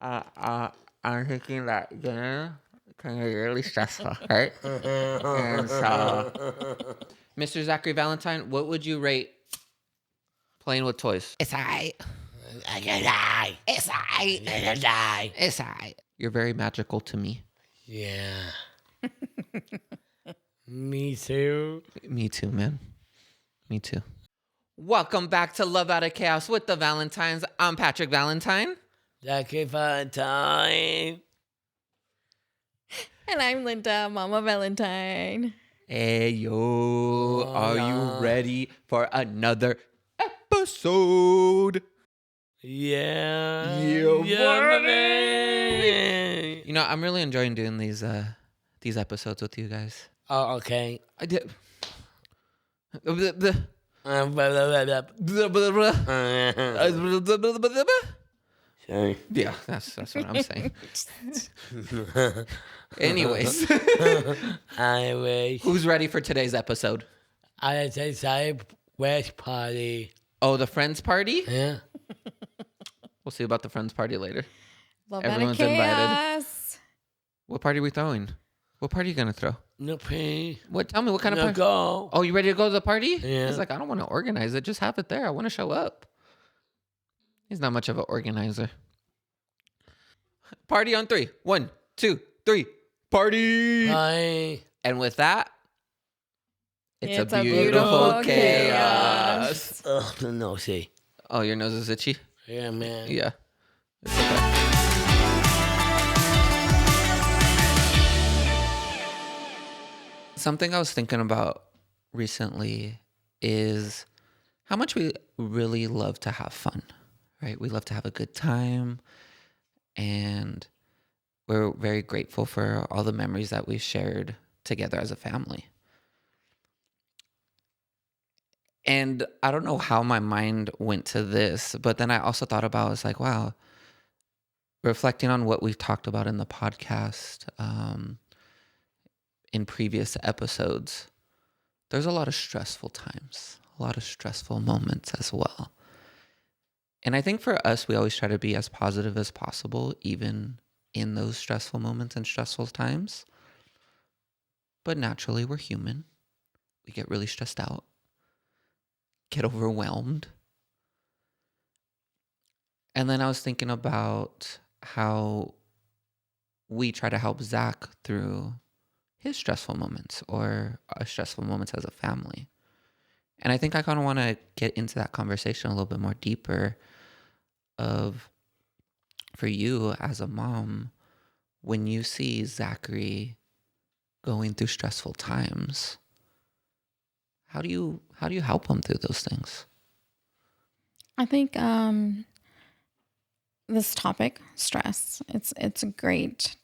Uh, uh, I'm thinking that dinner can get really stressful, right? And so, Mr. Zachary Valentine, what would you rate playing with toys? It's alright. I'm gonna die. It's alright. I'm gonna die. It's alright. You're very magical to me. Yeah. Me too. Me too, man. Me too. Welcome back to Love Out of Chaos with the Valentines. I'm Patrick Valentine. Lucky Valentine. And I'm Linda, Mama Valentine. Hey, yo. Are yeah. you ready for another episode? Yeah. buddy. You know, I'm really enjoying doing these episodes with you guys. Oh, okay. I did. Sorry. Yeah, that's what I'm saying. Anyways, I wish. who's ready for today's episode? I say West party. Oh, the friends party? Yeah. We'll see about the friends party later. Love Everyone's Out of invited. Chaos. What party are we throwing? What party are you gonna throw? No pay. What? Tell me what kind of No party? go. Oh, you ready to go to the party? Yeah. He's like, I don't want to organize it. Just have it there. I want to show up. He's not much of an organizer. Party on 3. 1, 2, 3. Party. Hi. And with that, it's a a beautiful beautiful chaos. Oh, no, see. Oh, your nose is itchy? Yeah, man. Yeah. It's okay. Something I was thinking about recently is how much we really love to have fun, right? We love to have a good time, and we're very grateful for all the memories that we've shared together as a family. And I don't know how my mind went to this, but then I also thought about, it's like, wow, reflecting on what we've talked about in the podcast, in previous episodes, there's a lot of stressful times, a lot of stressful moments as well. And I think for us, we always try to be as positive as possible, even in those stressful moments and stressful times. But naturally, we're human. We get really stressed out, get overwhelmed. And then I was thinking about how we try to help Zach through his stressful moments or our stressful moments as a family. And I think I kind of want to get into that conversation a little bit more deeper of, for you as a mom, when you see Zachary going through stressful times, how do you help him through those things? I think this topic, stress, it's a great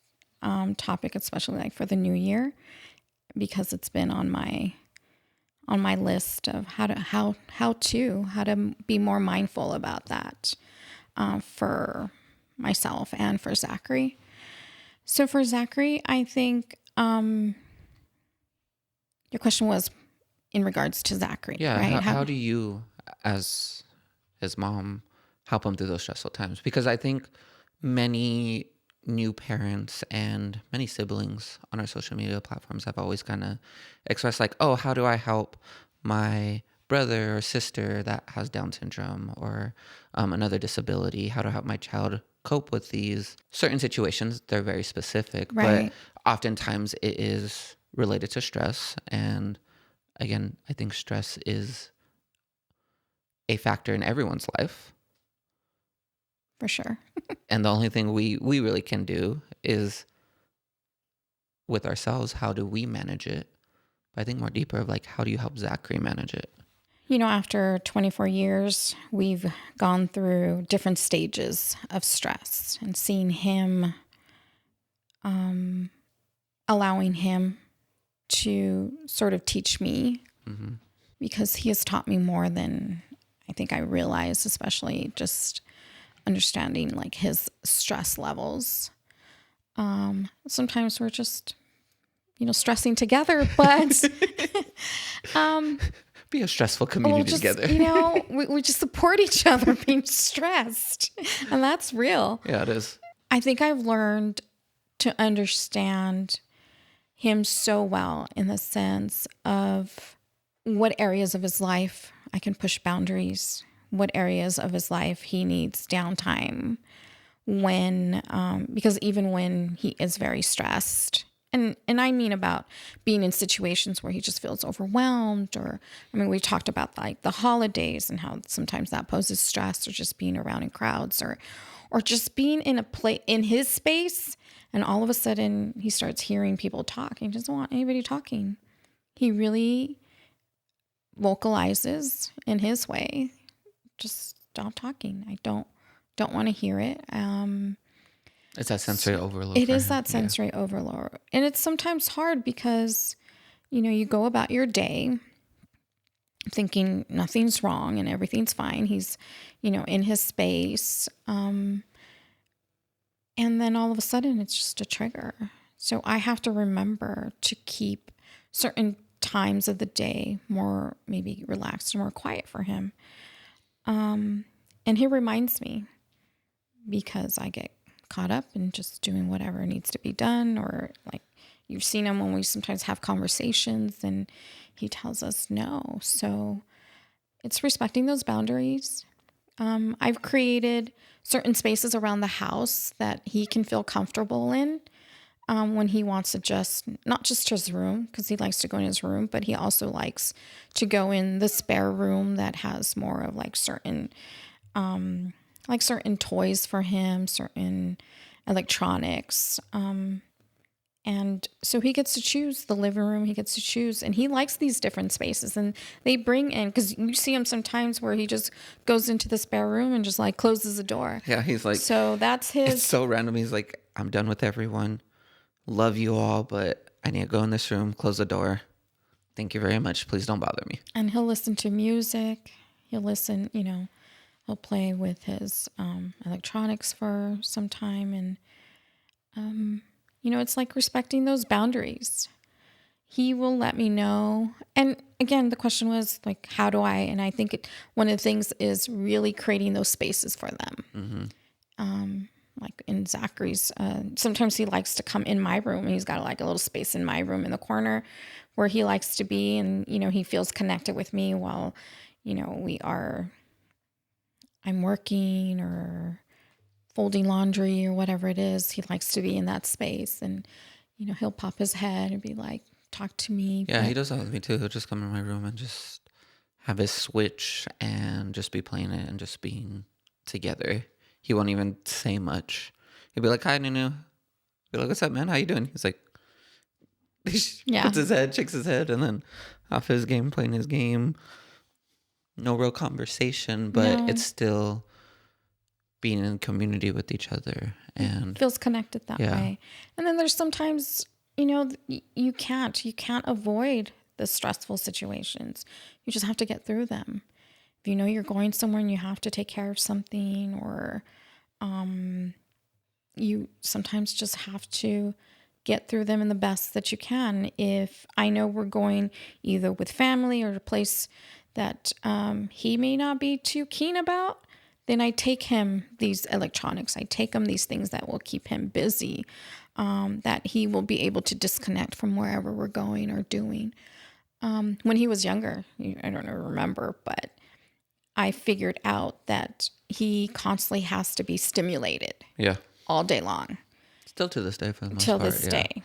topic, especially like for the new year, because it's been on my list of how to be more mindful about that for myself and for Zachary. So for Zachary, I think your question was in regards to Zachary, Yeah, right? how do you, as his mom, help him through those stressful times? Because I think many new parents and many siblings on our social media platforms have always kind of expressed like, oh, how do I help my brother or sister that has Down syndrome or another disability? How to help my child cope with these certain situations? They're very specific, Right. but oftentimes it is related to stress. And again, I think stress is a factor in everyone's life. For sure. And the only thing we really can do is with ourselves, how do we manage it? But I think more deeper of like, how do you help Zachary manage it? You know, after 24 years, we've gone through different stages of stress, and seeing him, allowing him to sort of teach me, because he has taught me more than I think I realized, especially just understanding like his stress levels. Sometimes we're just, stressing together, but Be a stressful community together. we just support each other being stressed, and that's real. Yeah, it is. I think I've learned to understand him so well in the sense of what areas of his life I can push boundaries, what areas of his life he needs downtime when, because even when he is very stressed, and I mean about being in situations where he just feels overwhelmed, or, I mean, we talked about like the holidays and how sometimes that poses stress, or just being around in crowds, or just being in a place in his space, and all of a sudden he starts hearing people talk. He doesn't want anybody talking. He really vocalizes in his way, just stop talking. I don't want to hear it. It's that sensory overload. It for is him. that sensory overload. And it's sometimes hard because, you go about your day thinking nothing's wrong and everything's fine. He's, in his space. And then all of a sudden it's just a trigger. So I have to remember to keep certain times of the day more maybe relaxed or more quiet for him. And he reminds me because I get caught up in just doing whatever needs to be done, or like you've seen him when we sometimes have conversations and he tells us no. So it's respecting those boundaries. I've created certain spaces around the house that he can feel comfortable in when he wants to not just his room, because he likes to go in his room, but he also likes to go in the spare room that has more of like certain toys for him, certain electronics. And so he gets to choose the living room. He gets to choose, and he likes these different spaces. And they bring in, because you see him sometimes where he just goes into the spare room and just like closes the door. Yeah, he's like, so that's his. It's so random. He's like, I'm done with everyone. Love you all, but I need to go in this room, close the door. Thank you very much. Please don't bother me. And he'll listen to music. He'll listen, he'll play with his electronics for some time. And, it's like respecting those boundaries. He will let me know. And again, the question was like, how do I? And I think one of the things is really creating those spaces for them. Mm-hmm. Like in Zachary's, sometimes he likes to come in my room. He's got like a little space in my room in the corner where he likes to be. And, he feels connected with me while, I'm working or folding laundry or whatever it is. He likes to be in that space, and, he'll pop his head and be like, talk to me. Yeah, he does that with me too. He'll just come in my room and just have his Switch and just be playing it and just being together. He won't even say much. He'll be like, hi, Nunu. Be like, what's up, man? How you doing? He's like, he puts his head, shakes his head, and then off his game, playing his game. No real conversation, but it's still being in community with each other. And feels connected that way. And then there's sometimes, you can't avoid the stressful situations. You just have to get through them. If you're going somewhere and you have to take care of something, or you sometimes just have to get through them in the best that you can. If I know we're going either with family or a place that he may not be too keen about, then I take him these electronics. I take him these things that will keep him busy, that he will be able to disconnect from wherever we're going or doing. When he was younger, I don't remember, but I figured out that he constantly has to be stimulated. Yeah. All day long. Still to this day for the most Till part. this day.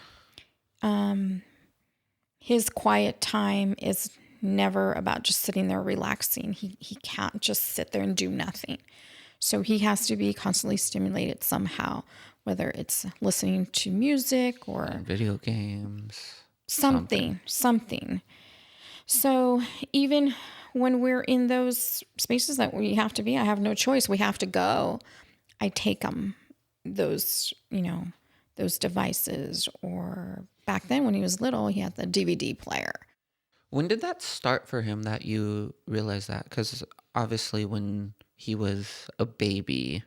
His quiet time is never about just sitting there relaxing. He can't just sit there and do nothing. So he has to be constantly stimulated somehow, whether it's listening to music or And video games. Something. So even when we're in those spaces that we have to be, I have no choice. We have to go. I take him those devices, or back then when he was little, he had the DVD player. When did that start for him that you realized that? Because obviously when he was a baby,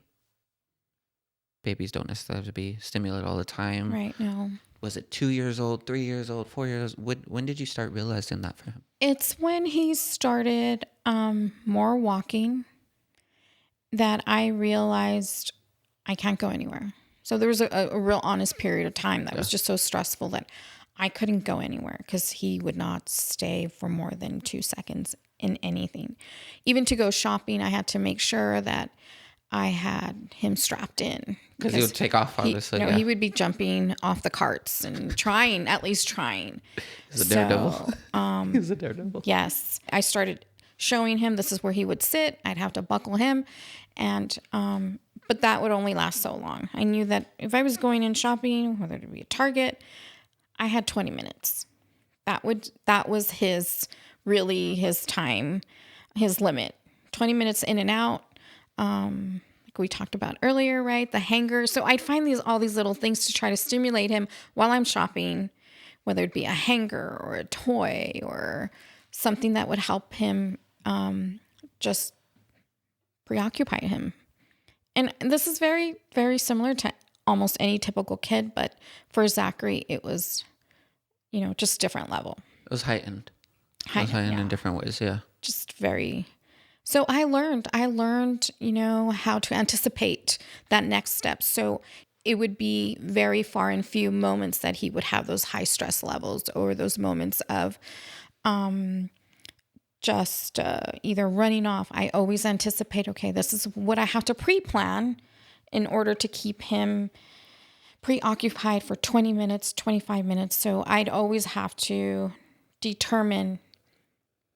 babies don't necessarily have to be stimulated all the time. Right, no. Was it 2 years old, 3 years old, 4 years old? When did you start realizing that for him? It's when he started more walking that I realized I can't go anywhere. So there was a real honest period of time that was just so stressful that I couldn't go anywhere because he would not stay for more than 2 seconds in anything. Even to go shopping, I had to make sure that I had him strapped in. Because he would take off, obviously. He would be jumping off the carts and at least trying. He's a daredevil. He's a daredevil. Yes. I started showing him this is where he would sit. I'd have to buckle him. And, but that would only last so long. I knew that if I was going in shopping, whether it be a Target, I had 20 minutes. That was his time, his limit. 20 minutes in and out. Like we talked about earlier, right? The hanger. So I'd find all these little things to try to stimulate him while I'm shopping, whether it be a hanger or a toy or something that would help him just preoccupy him. And this is very, very similar to almost any typical kid, but for Zachary, it was, just different level. It was heightened. In different ways, yeah. Just very. So I learned, how to anticipate that next step. So it would be very far and few moments that he would have those high stress levels or those moments of just either running off. I always anticipate, okay, this is what I have to pre-plan in order to keep him preoccupied for 20 minutes, 25 minutes. So I'd always have to determine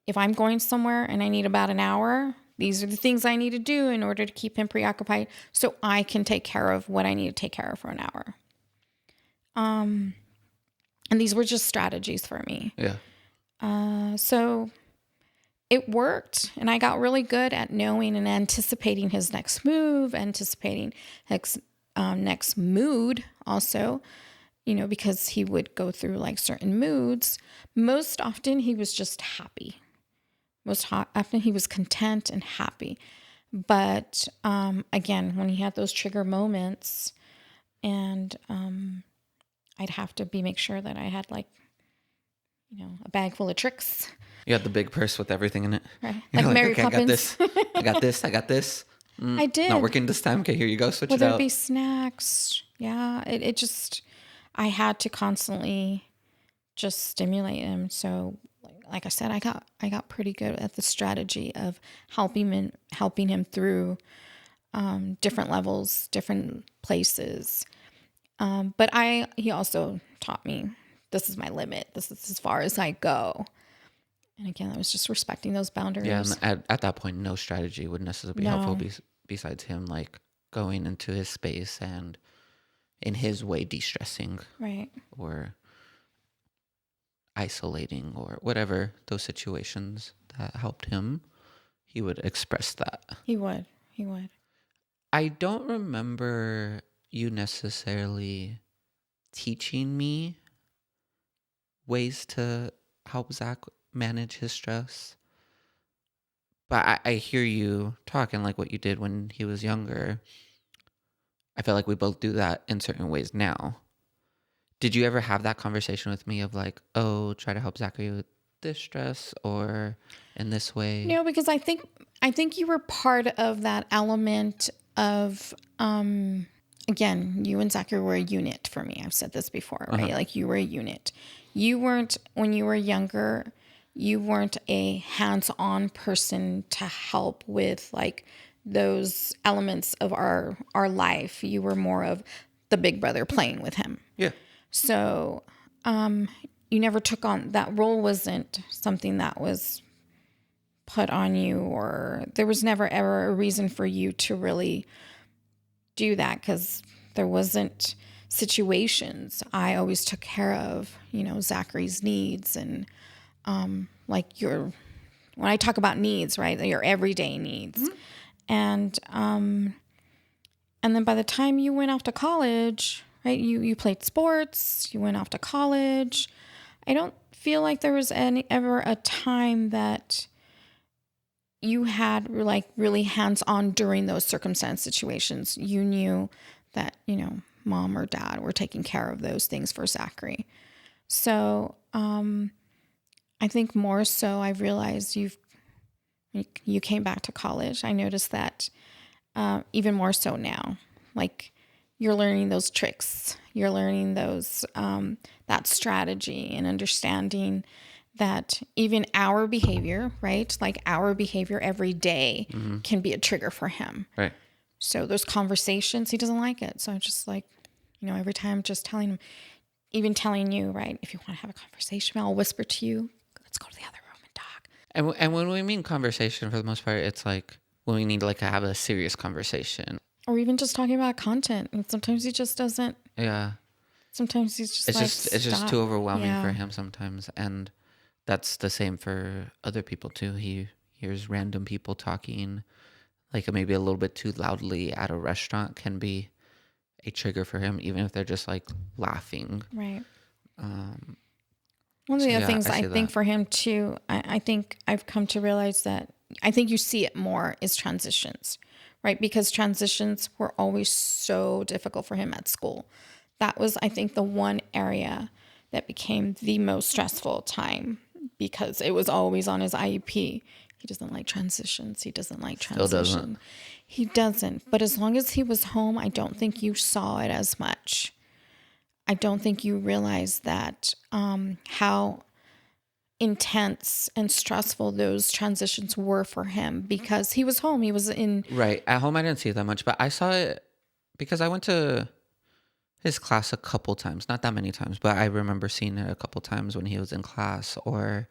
if I'm going somewhere and I need about an hour, these are the things I need to do in order to keep him preoccupied so I can take care of what I need to take care of for an hour. And these were just strategies for me. Yeah. So it worked, and I got really good at knowing and anticipating his next move, anticipating his next mood also, because he would go through like certain moods. Most often he was just happy. Most often he was content and happy. But again, when he had those trigger moments, and I'd have to make sure that I had a bag full of tricks. You had the big purse with everything in it. Right. Like Mary Poppins. I got this. I did. Not working this time. Okay, here you go. Switch it out. Whether it be snacks. Yeah. It just, I had to constantly just stimulate him. So like I said, I got pretty good at the strategy of helping him through different levels, different places. But he also taught me, this is my limit. This is as far as I go. And again, I was just respecting those boundaries. Yeah, and at that point, no strategy would necessarily be helpful besides him like going into his space and in his way de-stressing. Right. Or isolating or whatever those situations that helped him, he would express that. He would. I don't remember you necessarily teaching me ways to help Zach manage his stress. But I hear you talking like what you did when he was younger. I feel like we both do that in certain ways now. Did you ever have that conversation with me of like, oh, try to help Zachary with this stress or in this way? No, because I think you were part of that element of, again, you and Zachary were a unit for me. I've said this before, right? Like you were a unit. You weren't, when you were younger, you weren't a hands-on person to help with like those elements of our life. You were more of the big brother playing with him. Yeah. So you never took on that role. Wasn't something that was put on you, or there was never ever a reason for you to really do that because there wasn't situations. I always took care of, Zachary's needs and when I talk about needs, right, your everyday needs. Mm-hmm. And then by the time you went off to college, right, you played sports, you went off to college. I don't feel like there was ever a time that you had like really hands-on during those circumstance situations. You knew that, mom or dad were taking care of those things for Zachary. So I think more so I realized you came back to college. I noticed that even more so now. Like you're learning those tricks. You're learning those that strategy and understanding that even our behavior, right? Like our behavior every day can be a trigger for him. Right. So those conversations, he doesn't like it. So I'm just like, every time just telling him, even telling you, right? If you want to have a conversation, I'll whisper to you, let's go to the other room and talk. And when we mean conversation, for the most part, it's like when we need to like have a serious conversation. Or even just talking about content. And sometimes he just doesn't. Yeah. Sometimes he's just It's just stop. too overwhelming Yeah. for him sometimes. And that's the same for other people too. He hears random people talking like maybe a little bit too loudly at a restaurant can be a trigger for him, even if they're just like laughing. Right. Um, One of So, the other yeah, things I I see think that. for him too, I think I've come to realize that I think you see it more is transitions, right? Because transitions were always so difficult for him at school. That was, I think, the one area that became the most stressful time because it was always on his IEP. He doesn't like transitions. He doesn't like Still doesn't. transition. He doesn't. But as long as he was home, I don't think you saw it as much. I don't think you realized that how intense and stressful those transitions were for him because he was home. He was in. Right. At home, I didn't see it that much, but I saw it because I went to his class a couple times, not that many times, but I remember seeing it a couple times when he was in class or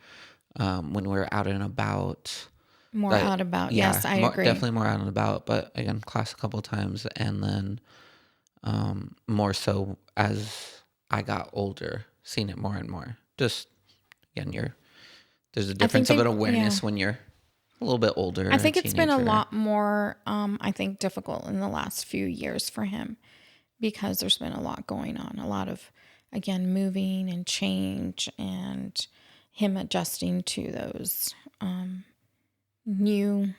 when we were out and about. More Like, out about. yeah, Yes, I more, agree. definitely more out and about, but again, class a couple times. And then more so as I got older, seeing it more and more. Just, again, there's a difference of an awareness when you're a little bit older, I think a it's been a teenager. lot more, I think, difficult in the last few years for him because there's been a lot going on. A lot of, again, moving and change and him adjusting to those new,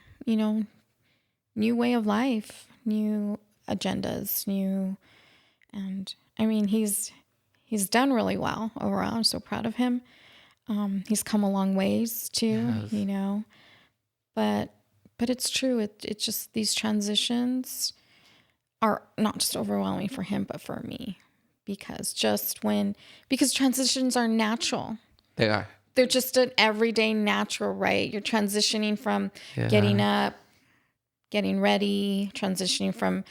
new way of life, new agendas, and I mean, he's done really well overall. I'm so proud of him. He's come a long ways too, Yes. but it's true. It's just these transitions are not just overwhelming for him, but for me, because transitions are natural. They are. They're just an everyday natural, right? You're transitioning from getting Yeah. up, getting ready, transitioning from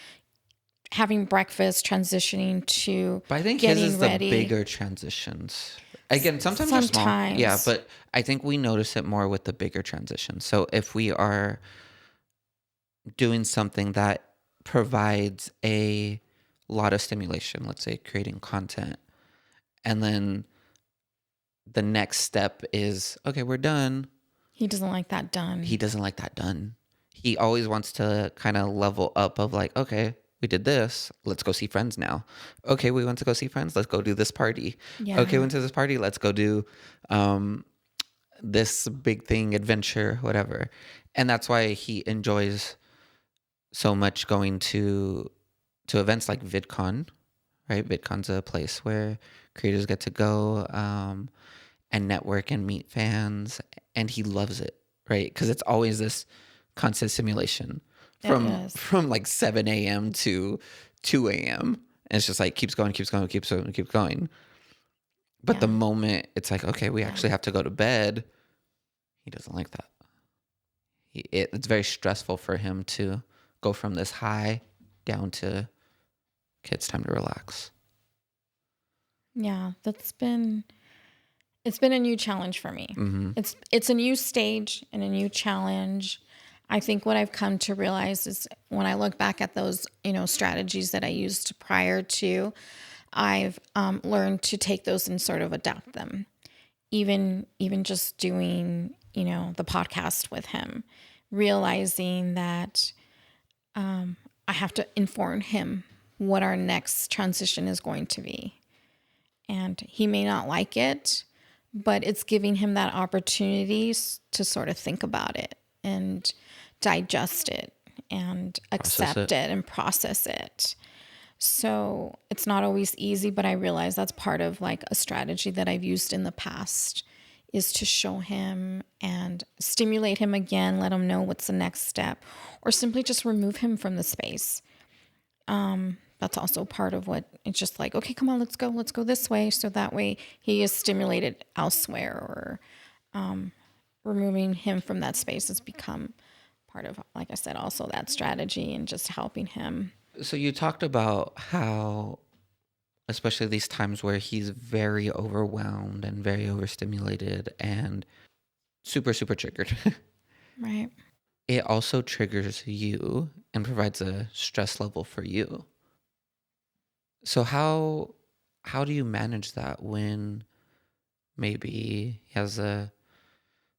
having breakfast, transitioning to But I think his getting is the ready. bigger transitions. Again, sometimes they're small. Yeah, Sometimes. but I think we notice it more with the bigger transitions. So if we are doing something that provides a lot of stimulation, let's say creating content, and then the next step is, okay, we're done. He doesn't like that done. He doesn't like that done. He always wants to kind of level up of like, okay, we did this. Let's go see friends now. Okay, we went to go see friends. Let's go do this party. Yeah. Okay, we went to this party. Let's go do this big thing, adventure, whatever. And that's why he enjoys so much going to events like VidCon, right? VidCon's a place where creators get to go and network and meet fans, and he loves it, right? Because it's always this constant simulation from like 7 a.m. to 2 a.m. And it's just like keeps going. But the moment it's like, okay, we actually have to go to bed, he doesn't like that. It's very stressful for him to go from this high down to, okay, it's time to relax. Yeah, it's been a new challenge for me. Mm-hmm. It's a new stage and a new challenge. I think what I've come to realize is when I look back at those, strategies that I used prior to, I've learned to take those and sort of adapt them. Even just doing, the podcast with him, realizing that I have to inform him what our next transition is going to be. And he may not like it, but it's giving him that opportunity to sort of think about it and digest it and accept it and process it. So it's not always easy, but I realize that's part of like a strategy that I've used in the past is to show him and stimulate him again, let him know what's the next step, or simply just remove him from the space. that's also part of what it's just like, okay, come on, let's go this way. So that way he is stimulated elsewhere, or removing him from that space has become part of, like I said, also that strategy and just helping him. So you talked about how, especially these times where he's very overwhelmed and very overstimulated and super, super triggered, Right. it also triggers you and provides a stress level for you. So how do you manage that when maybe he has a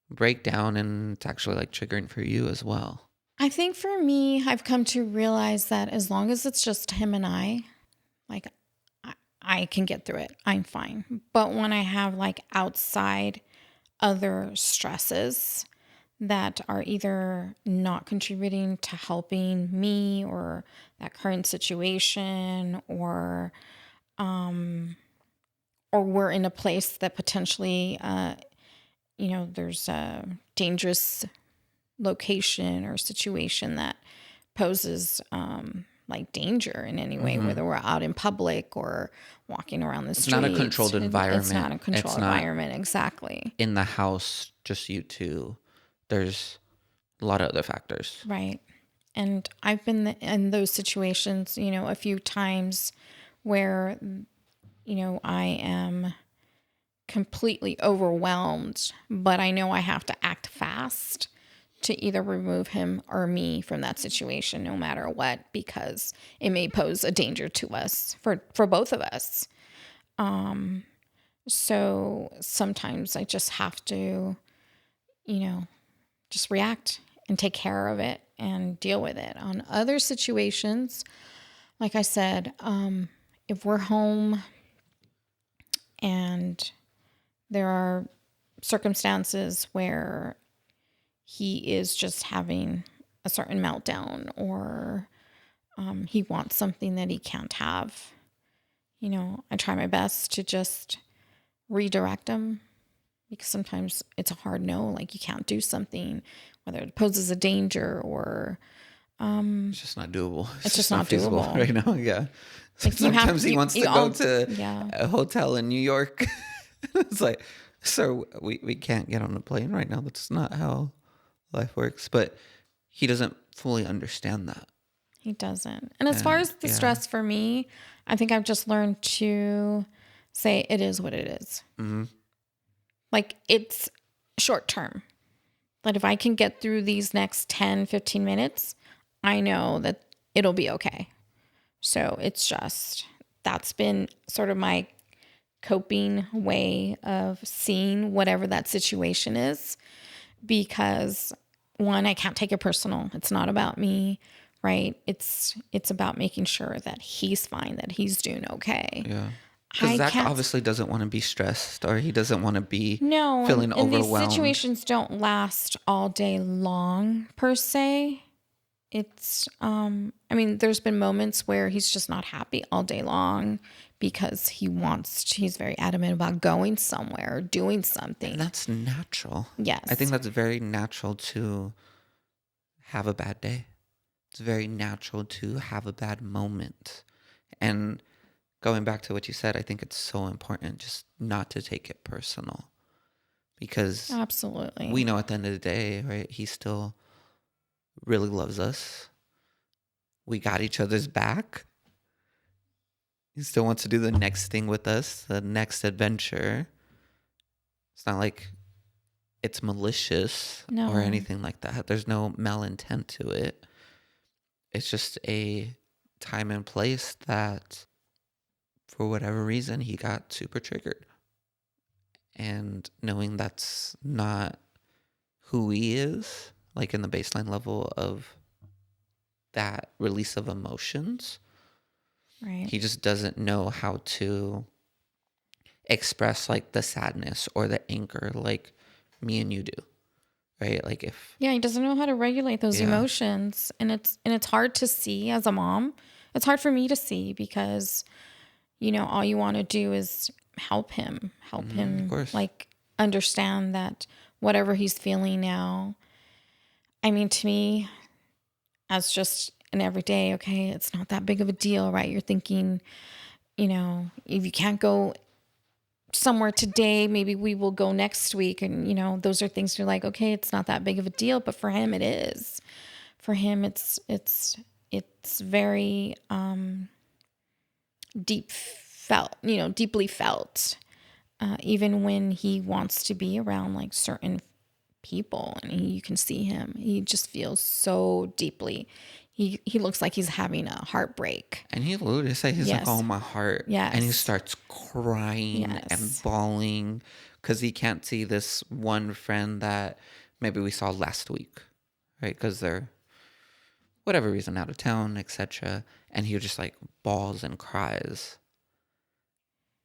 breakdown and it's actually like triggering for you as well? I think for me, I've come to realize that as long as it's just him and I, like I can get through it. I'm fine. But when I have like outside other stresses that are either not contributing to helping me or that current situation, or we're in a place that potentially there's a dangerous location or situation that poses like danger in any way, whether we're out in public or walking around the streets. It's not a controlled environment. It's not a controlled environment, exactly. In the house, just you two. There's a lot of other factors. Right. And I've been in those situations, a few times where, I am completely overwhelmed, but I know I have to act fast to either remove him or me from that situation, no matter what, because it may pose a danger to us, for both of us. So sometimes I just have to, just react and take care of it and deal with it. On other situations, like I said, if we're home and there are circumstances where he is just having a certain meltdown, or he wants something that he can't have, I try my best to just redirect him, because sometimes it's a hard no, like you can't do something, whether it poses a danger or It's just not doable. It's just not feasible doable right now. Yeah. Like Sometimes he wants to go to yeah. a hotel in New York. It's like, sir, we can't get on a plane right now. That's not how life works. But he doesn't fully understand that. He doesn't. And as far as the stress for me, I think I've just learned to say it is what it is. Mm-hmm. Like, it's short term. But if I can get through these next 10, 15 minutes, I know that it'll be okay. So it's just, that's been sort of my coping way of seeing whatever that situation is. Because one, I can't take it personal. It's not about me, right? It's about making sure that he's fine, that he's doing okay. Yeah. Because Zach obviously doesn't want to be stressed, or he doesn't want to be feeling overwhelmed. These situations don't last all day long per se. It's, there's been moments where he's just not happy all day long because he's very adamant about going somewhere or doing something. And that's natural. Yes. I think that's very natural to have a bad day. It's very natural to have a bad moment. And going back to what you said, I think it's so important just not to take it personal, because absolutely, we know at the end of the day, right, he still really loves us. We got each other's back. He still wants to do the next thing with us, the next adventure. It's not like it's malicious or anything like that. There's no malintent to it. It's just a time and place that, for whatever reason, he got super triggered. And knowing that's not who he is, like in the baseline level of that release of emotions, right? He just doesn't know how to express like the sadness or the anger like me and you do, right? Like he doesn't know how to regulate those emotions, and it's hard to see as a mom. It's hard for me to see because, all you want to do is help him, like understand that whatever he's feeling now. I mean, to me, as just and every day, okay, it's not that big of a deal, right? You're thinking, if you can't go somewhere today, maybe we will go next week. And, those are things you're like, okay, it's not that big of a deal. But for him, it is. For him, it's very deeply felt. Even when he wants to be around like certain people and you can see him, he just feels so deeply. He looks like he's having a heartbreak. And he literally say he's like, oh, my heart. Yes. And he starts crying Yes. and bawling because he can't see this one friend that maybe we saw last week, right? Because they're, whatever reason, out of town, etc. And he just like bawls and cries.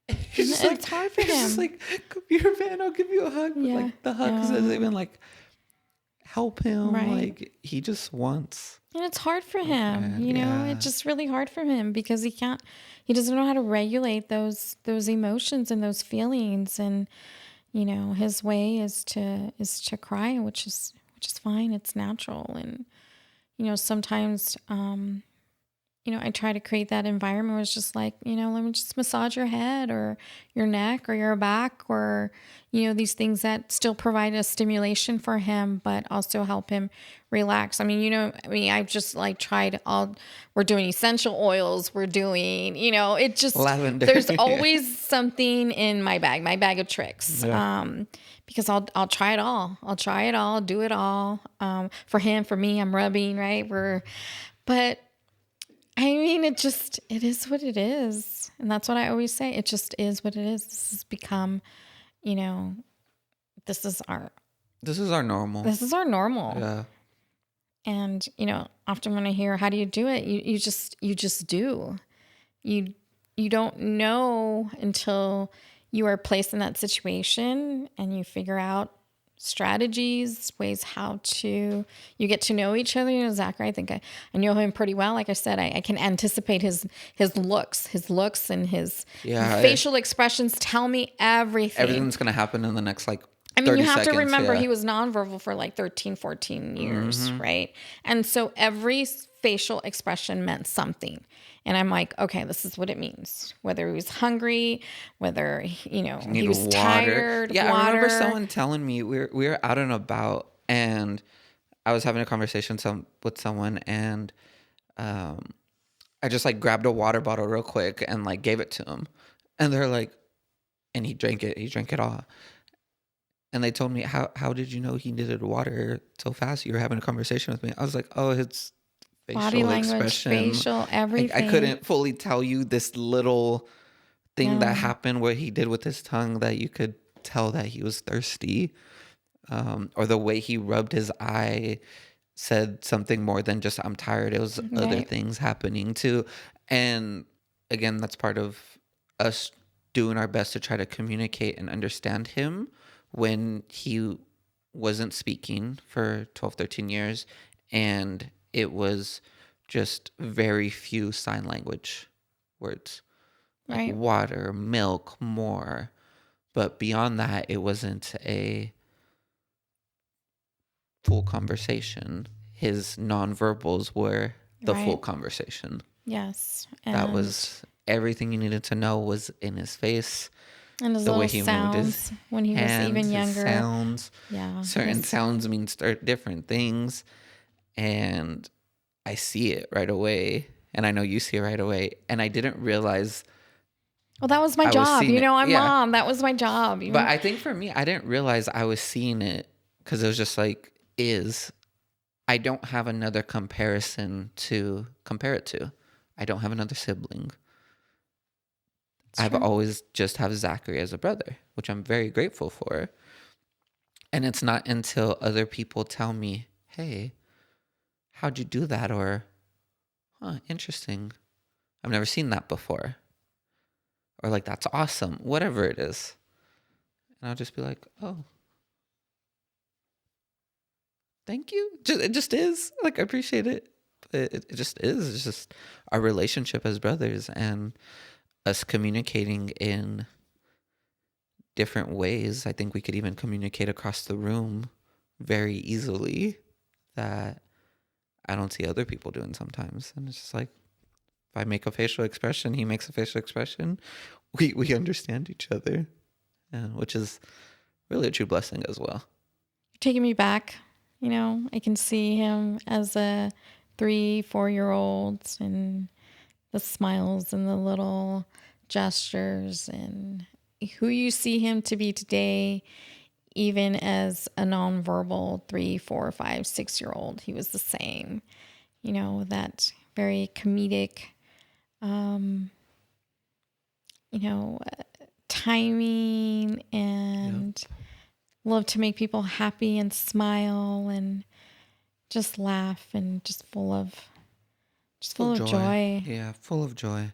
It's hard for him. He's just like, come here, man, I'll give you a hug. Yeah. Like the hug doesn't even like help him. Right. Like he just wants. And it's hard for him, yeah. It's just really hard for him because he doesn't know how to regulate those emotions and those feelings. And, his way is to cry, which is fine. It's natural. And, sometimes, I try to create that environment where it's just like, let me just massage your head or your neck or your back or, these things that still provide a stimulation for him, but also help him relax. I've just like tried we're doing essential oils. We're doing, it just, lavender. There's always something in my bag of tricks. Yeah. Because I'll try it all. Do it all. For him, for me, I'm rubbing, right? But it is what it is. And that's what I always say. It just is what it is. This has become, this is our normal. This is our normal. Yeah. And, often when I hear, how do you do it? You just do. You don't know until you are placed in that situation and you figure out strategies, ways you get to know each other. Zachary, I think I know him pretty well. Like I said, I can anticipate his looks and his facial expressions tell me everything. Everything's going to happen in the next you have seconds, to remember he was nonverbal for like 13, 14 years, right? And so every facial expression meant something. And I'm like, okay, this is what it means. Whether he was hungry, whether, he was water. tired, Yeah, water. I remember someone telling me we were out and about and I was having a conversation with someone and I just like grabbed a water bottle real quick and like gave it to him. And they're like, and he drank it all. And they told me, how did you know he needed water so fast? You were having a conversation with me. I was like, oh, it's facial body language, expression. facial, everything. I couldn't fully tell you this little thing that happened where he did with his tongue that you could tell that he was thirsty. Or the way he rubbed his eye said something more than just I'm tired. It was other things happening too. And again, that's part of us doing our best to try to communicate and understand him when he wasn't speaking for 12, 13 years. And it was just very few sign language words. Right. Like water, milk, more. But beyond that, it wasn't a full conversation. His nonverbals were the full conversation. Yes. That was everything you needed to know was in his face. And his little sounds when he was even younger. Sounds. Yeah. Certain sounds mean different things. And I see it right away. And I know you see it right away. And I didn't realize. Well, that was my job. I'm mom. That was my job. But I think for me, I didn't realize I was seeing it because it was just like, I don't have another comparison to compare it to. I don't have another sibling. I've always just have Zachary as a brother, which I'm very grateful for. And it's not until other people tell me, hey, how'd you do that? Or, interesting. I've never seen that before. Or like, that's awesome. Whatever it is. And I'll just be like, oh, thank you. It just is. Like, I appreciate it. It just is. It's just our relationship as brothers and us communicating in different ways. I think we could even communicate across the room very easily that I don't see other people doing sometimes. And it's just like, if I make a facial expression, he makes a facial expression. We understand each other, which is really a true blessing as well. You're taking me back. I can see him as a 3-4-year-old and the smiles and the little gestures and who you see him to be today, even as a nonverbal 3, 4, 5, 6-year-old. He was the same, that very comedic, timing and love to make people happy and smile and just laugh and just full of joy. Yeah, full of joy.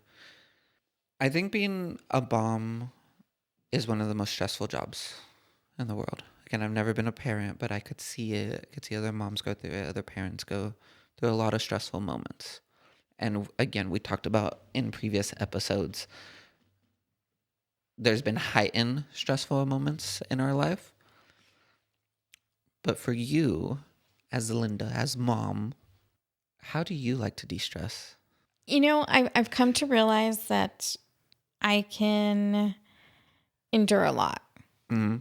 I think being a mom is one of the most stressful jobs in the world. Again, I've never been a parent, but I could see it. I could see other moms go through it, other parents go through a lot of stressful moments. And again, we talked about in previous episodes, there's been heightened stressful moments in our life. But for you, as Linda, as mom, how do you like to de-stress? I've come to realize that I can endure a lot. Mm-hmm.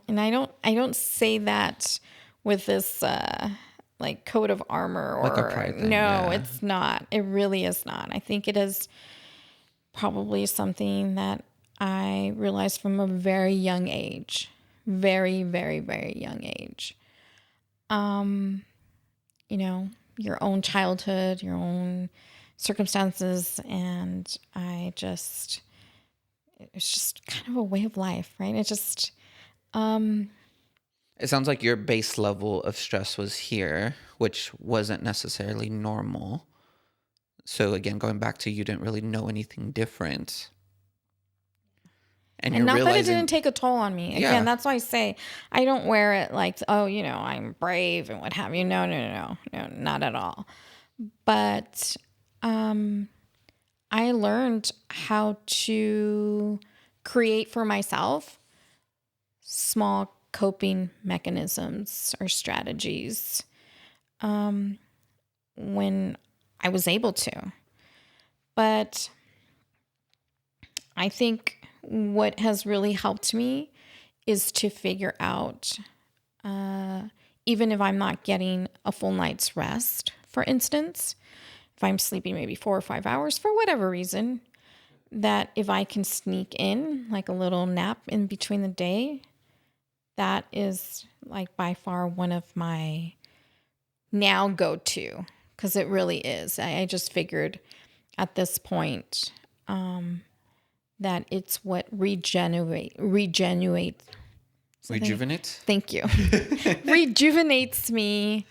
And I don't say that with this like coat of armor or Like a pride thing, no, yeah. It's not. It really is not. I think it is probably something that I realized from a very young age. Very, very, very young age. Your own childhood, your own circumstances, and it's just kind of a way of life, right? It just It sounds like your base level of stress was here, which wasn't necessarily normal. So again, going back to you didn't really know anything different. And you're not realizing that it didn't take a toll on me. Again, that's why I say I don't wear it like, I'm brave and what have you. No, not at all. But I learned how to create for myself small coping mechanisms or strategies when I was able to. But I think what has really helped me is to figure out, even if I'm not getting a full night's rest, for instance, if I'm sleeping maybe 4 or 5 hours for whatever reason, that if I can sneak in like a little nap in between the day, that is like by far one of my now go-to, because it really is. I just figured at this point that it's what rejuvenates. Thank you. Rejuvenates me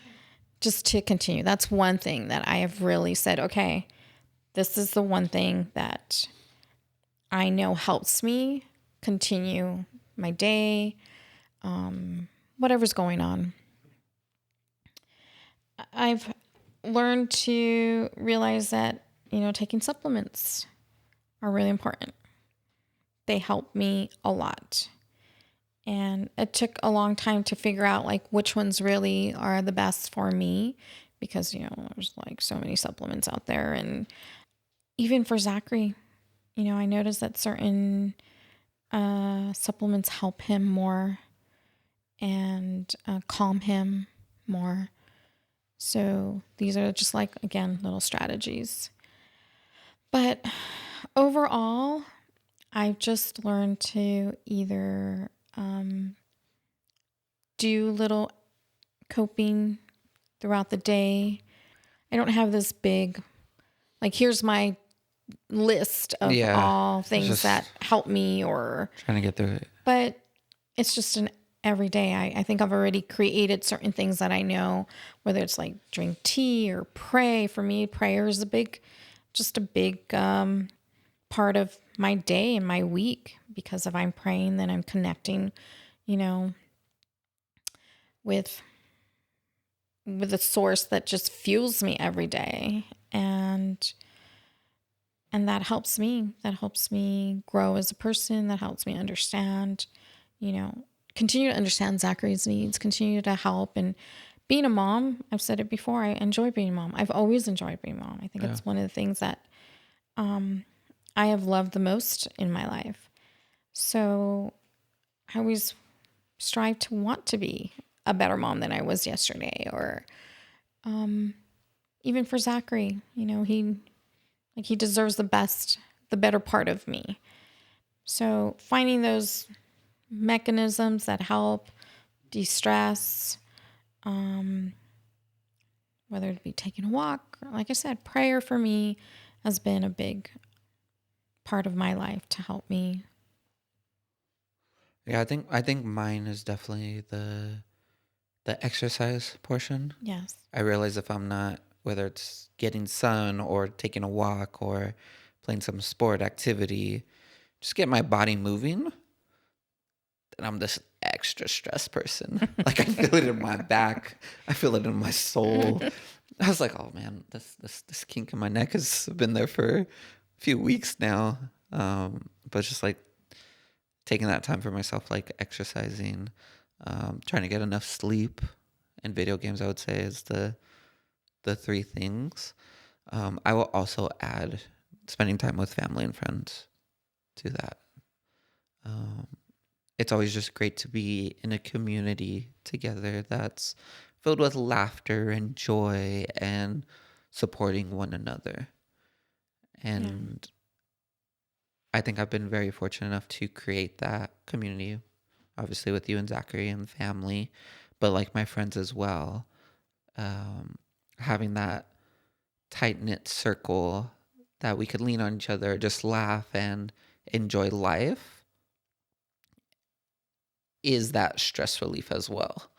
just to continue. That's one thing that I have really said, okay, this is the one thing that I know helps me continue my day, whatever's going on. I've learned to realize that, taking supplements are really important. They help me a lot. And it took a long time to figure out like which ones really are the best for me, because, there's like so many supplements out there. And even for Zachary, I noticed that certain supplements help him more and calm him more. So these are just like, again, little strategies. But overall, I've just learned to either do little coping throughout the day. I don't have this big, like, here's my list of all things that help me or trying to get through it. But it's just an everyday. I think I've already created certain things that I know, whether it's like drink tea or pray. For me, prayer is a big part of my day and my week, because if I'm praying, then I'm connecting, with the source that just fuels me every day. And that helps me. That helps me grow as a person. That helps me understand, continue to understand Zachary's needs, continue to help and being a mom, I've said it before, I enjoy being a mom. I've always enjoyed being a mom. I think Yeah. it's one of the things that I have loved the most in my life. So I always strive to want to be a better mom than I was yesterday, or even for Zachary, he deserves the best, the better part of me. So finding those mechanisms that help de-stress, whether it be taking a walk, or like I said, prayer for me has been a big part of my life to help me. Yeah, I think mine is definitely the exercise portion. Yes. I realize if I'm not, whether it's getting sun or taking a walk or playing some sport activity, just get my body moving, then I'm this extra stressed person. Like I feel it in my back. I feel it in my soul. I was like, oh man, this kink in my neck has been there for a few weeks now. But just like taking that time for myself, like exercising, trying to get enough sleep, and video games, I would say, is the three things. I will also add spending time with family and friends to that. It's always just great to be in a community together that's filled with laughter and joy and supporting one another. And I think I've been very fortunate enough to create that community, obviously with you and Zachary and family, but like my friends as well. Having that tight knit circle that we could lean on each other, just laugh and enjoy life is that stress relief as well,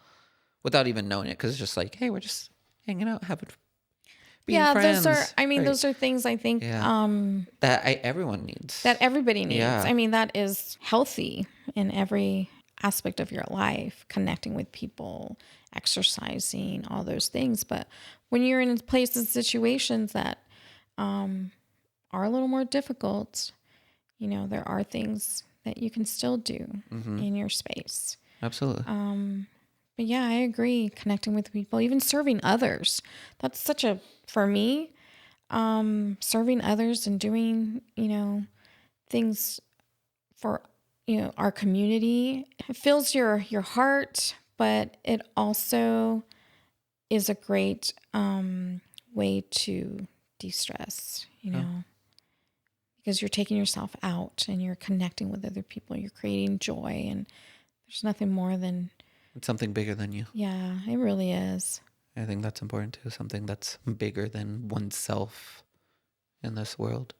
without even knowing it, because it's just like, hey, we're just hanging out, being friends. Those are things I think that everyone needs. that everybody needs. Yeah. I mean, that is healthy in every aspect of your life, connecting with people, exercising, all those things. But when you're in places, situations that are a little more difficult, there are things that you can still do in your space. Absolutely. But yeah, I agree. Connecting with people, even serving others. That's for me, serving others and doing, things for, our community. It fills your heart, but it also is a great way to de-stress, because you're taking yourself out and you're connecting with other people. You're creating joy, and there's nothing more than... It's something bigger than you. Yeah, it really is. I think that's important too. Something that's bigger than oneself in this world.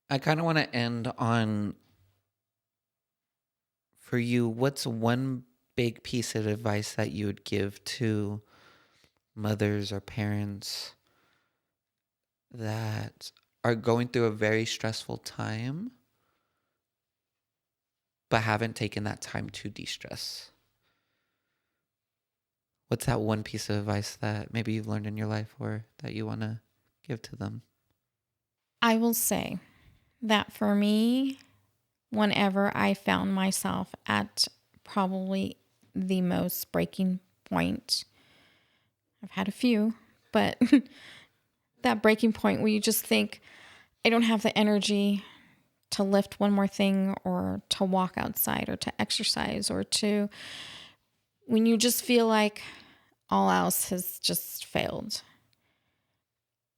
I kind of want to end on, for you, what's one big piece of advice that you would give to mothers or parents that are going through a very stressful time but haven't taken that time to de-stress? What's that one piece of advice that maybe you've learned in your life or that you want to give to them? I will say that for me, whenever I found myself at probably the most breaking point, I've had a few, but that breaking point where you just think, I don't have the energy to lift one more thing, or to walk outside, or to exercise, or when you just feel like all else has just failed,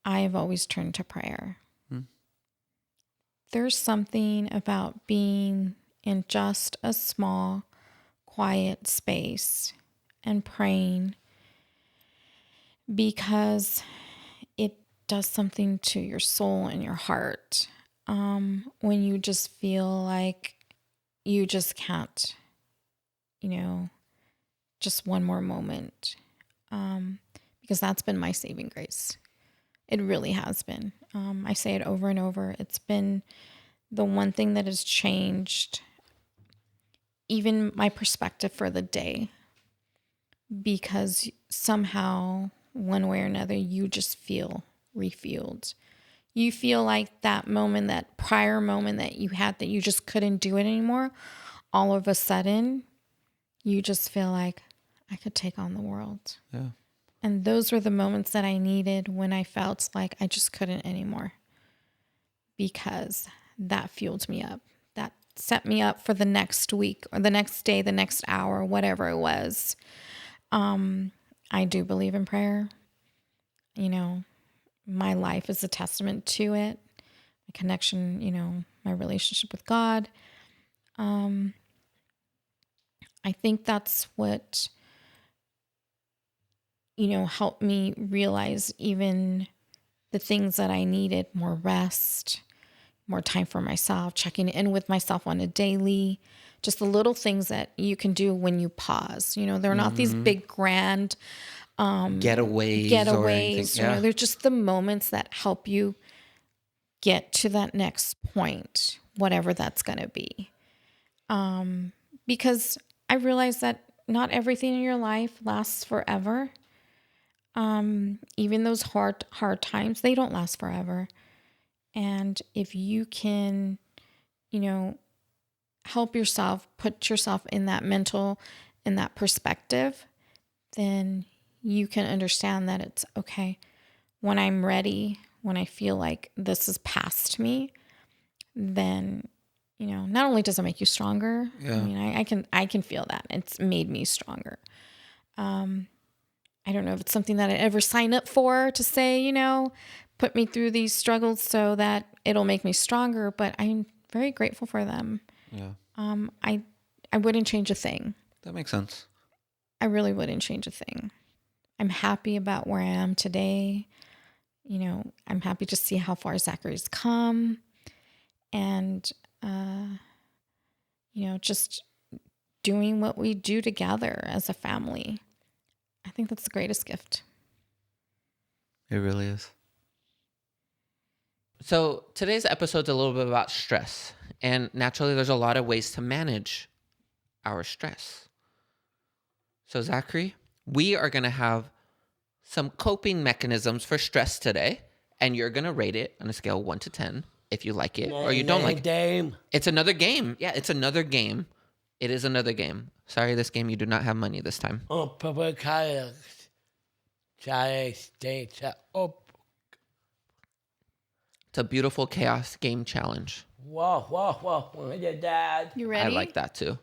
I have always turned to prayer. There's something about being in just a small, quiet space and praying, because it does something to your soul and your heart. When you just feel like you just can't, just one more moment. Because that's been my saving grace. It really has been. I say it over and over. It's been the one thing that has changed even my perspective for the day, because somehow, one way or another, you just feel refueled. You feel like that moment, that prior moment that you had that you just couldn't do it anymore, all of a sudden, you just feel like, I could take on the world. Yeah. And those were the moments that I needed when I felt like I just couldn't anymore, because that fueled me up. That set me up for the next week or the next day, the next hour, whatever it was. I do believe in prayer. You know, my life is a testament to it. My connection, you know, my relationship with God. I think that's what, you know, helped me realize even the things that I needed: more rest, more time for myself, checking in with myself on a daily, just the little things that you can do when you pause. You know, they're not these big grand Getaways or anything. you know, they're just the moments that help you get to that next point, whatever that's going to be. Because I realized that not everything in your life lasts forever. Even those hard times, they don't last forever. And if you can, you know, help yourself, put yourself in that in that perspective, then you can understand that it's okay. When I'm ready, when I feel like this is past me, then, you know, not only does it make you stronger, I mean, I can feel that. It's made me stronger. I don't know if it's something that I ever sign up for to say, you know, put me through these struggles so that it'll make me stronger, but I'm very grateful for them. Yeah. I wouldn't change a thing. That makes sense. I really wouldn't change a thing. I'm happy about where I am today. You know, I'm happy to see how far Zachary's come, and, you know, just doing what we do together as a family. I think that's the greatest gift. It really is. So today's episode's a little bit about stress. And naturally, there's a lot of ways to manage our stress. So Zachary, we are going to have some coping mechanisms for stress today. And you're going to rate it on a scale of 1 to 10 if you like it or you don't like it. It's another game. Yeah, it's another game. It is another game. Sorry, this game, you do not have money this time. It's a beautiful chaos game challenge. Whoa. You ready? I like that too.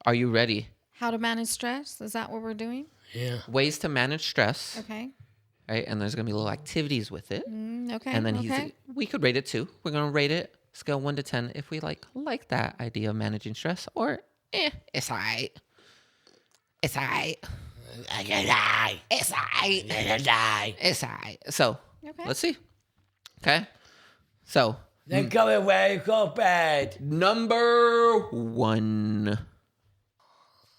Are you ready? How to manage stress? Is that what we're doing? Yeah. Ways to manage stress. Okay. Right? And there's going to be little activities with it. Okay. And then we could rate it too. We're going to rate it scale 1 to 10 if we like that idea of managing stress, or it's all right. It's all right. I'm gonna die. It's all right. I'm gonna die. It's all right. So, Okay. let's see. Okay? So, They're going away. Go bed. number 1.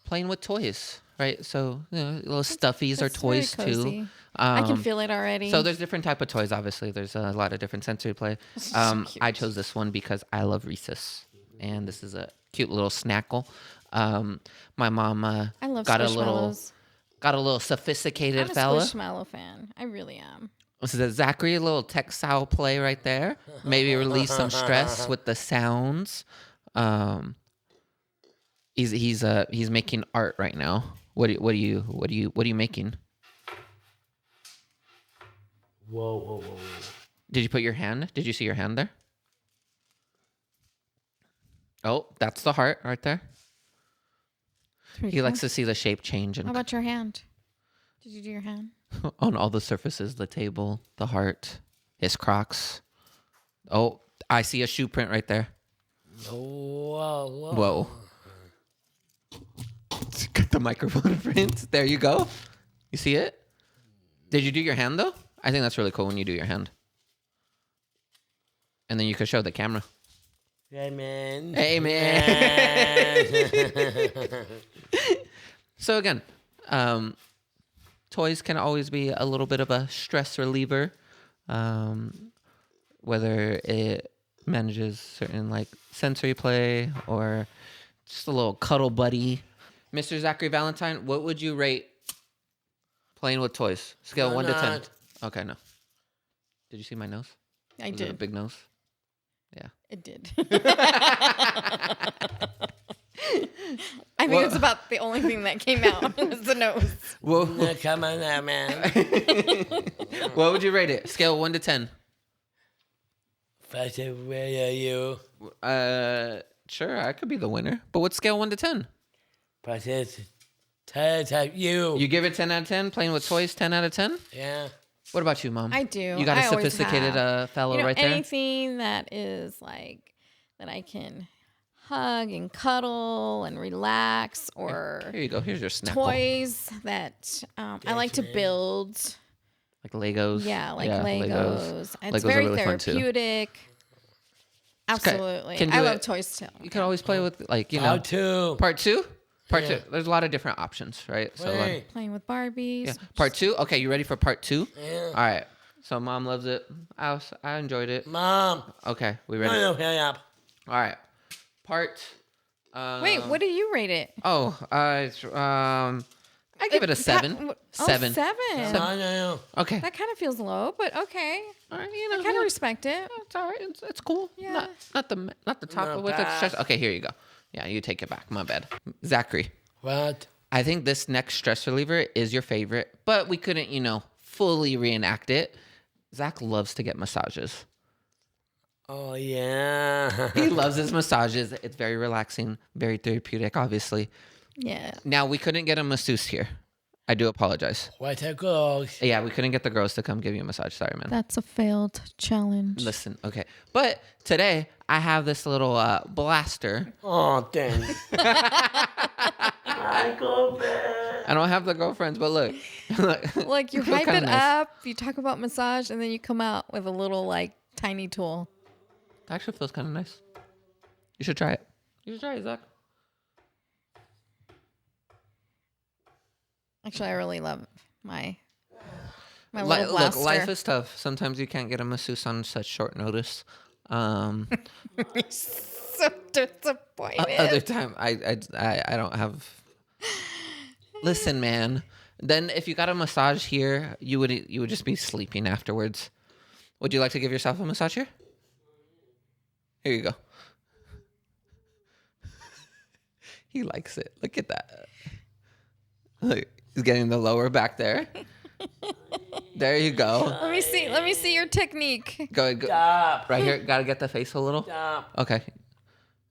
Playing with toys, right? So, you know, little stuffies or That's very toys cozy. too. I can feel it already. So there's different type of toys, obviously. There's a lot of different sensory play. I chose this one because I love Reese's. And this is a cute little snackle. My mom I love got a Squishmallows. little sophisticated I'm a fella. Squishmallow fan. I really am. This is a Zachary, a little textile play right there. Maybe release some stress with the sounds. He's making art right now. What are you making? Whoa. Did you put your hand? Did you see your hand there? Oh, that's the heart right there. He likes to see the shape change How about your hand? Did you do your hand? on all the surfaces, the table, the heart, his Crocs. Oh, I see a shoe print right there. Whoa. Got the microphone print. There you go. You see it? Did you do your hand though? I think that's really cool when you do your hand. And then you could show the camera. Hey, man. Hey, man. So again, toys can always be a little bit of a stress reliever, whether it manages certain like sensory play or just a little cuddle buddy. Mr. Zachary Valentine, what would you rate playing with toys? Scale 1 to 10. Okay, no. Did you see my nose? I Was it a did. big nose? Yeah. It did. I think it's about the only thing that came out was the nose. Well, No, come on now, man. what would you rate it? Scale 1 to 10. First, where are you? Sure, I could be the winner. But what's scale 1 to 10? First, type you. You give it 10 out of 10? Playing with toys, 10 out of 10? Yeah. What about you, Mom? I do. You got a I always sophisticated have. fellow right there? Anything that is like that I can hug and cuddle and relax, or Here you go. Here's your snack. toys that I like to build. Like Legos. Yeah, like Legos. It's Legos are very really fun, too. therapeutic. Absolutely. Can do I it. love toys too. You can always play with, like, you know. Part two. Part 2? Part Yeah. 2. There's a lot of different options, right? So, Wait. Playing with Barbies. yeah. Part 2? Okay, you ready for part 2? Yeah. All right. So, Mom loves it. I enjoyed it. Mom. Okay, we No, ready? no, hurry up. All right. Part. Wait, what do you rate it? Oh, I give it a 7. 7. 7. No. Okay. That kind of feels low, but okay. All right. I kind of respect it. It's all right. It's cool. Yeah. Not the top Not of what bad. stress. Okay, here you go. Yeah, you take it back. My bad. Zachary, What? I think this next stress reliever is your favorite, but we couldn't, fully reenact it. Zach loves to get massages. Oh, yeah. He loves his massages. It's very relaxing, very therapeutic, obviously. Yeah. Now, we couldn't get a masseuse here. I do apologize. What a girls. Yeah, we couldn't get the girls to come give you a massage. Sorry, man. That's a failed challenge. Listen, okay. But today, I have this little blaster. Oh, dang. I go back. I don't have the girlfriends, but look. Like you Feel hype kinda it nice. up, you talk about massage, and then you come out with a little like tiny tool. It actually feels kind of nice. You should try it. You should try it, Zach. Actually, I really love my Li- little look, blaster. life is tough. Sometimes you can't get a masseuse on such short notice. So disappointed. Other time, I don't have. Listen, man. Then if you got a massage here, you would just be sleeping afterwards. Would you like to give yourself a massage here? Here you go. He likes it. Look at that. Look, he's getting the lower back there. There you go. Let me see your technique. Go. Stop. Right here. Gotta get the face a little. Stop. Okay.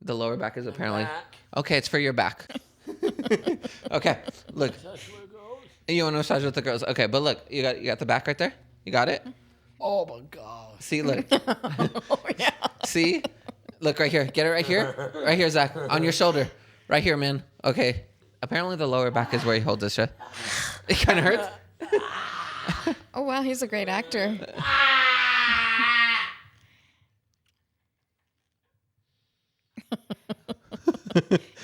The lower back is apparently. Back. Okay, it's for your back. Okay, look. That's where it goes. You want to massage with the girls? Okay, but look, you got the back right there. You got it. Oh, my God. See, look. Oh yeah. See, look right here. Get it right here. Right here, Zach, on your shoulder. Right here, man. Okay. Apparently, the lower back is where he holds this shit. It kind of hurts. Oh wow, he's a great actor.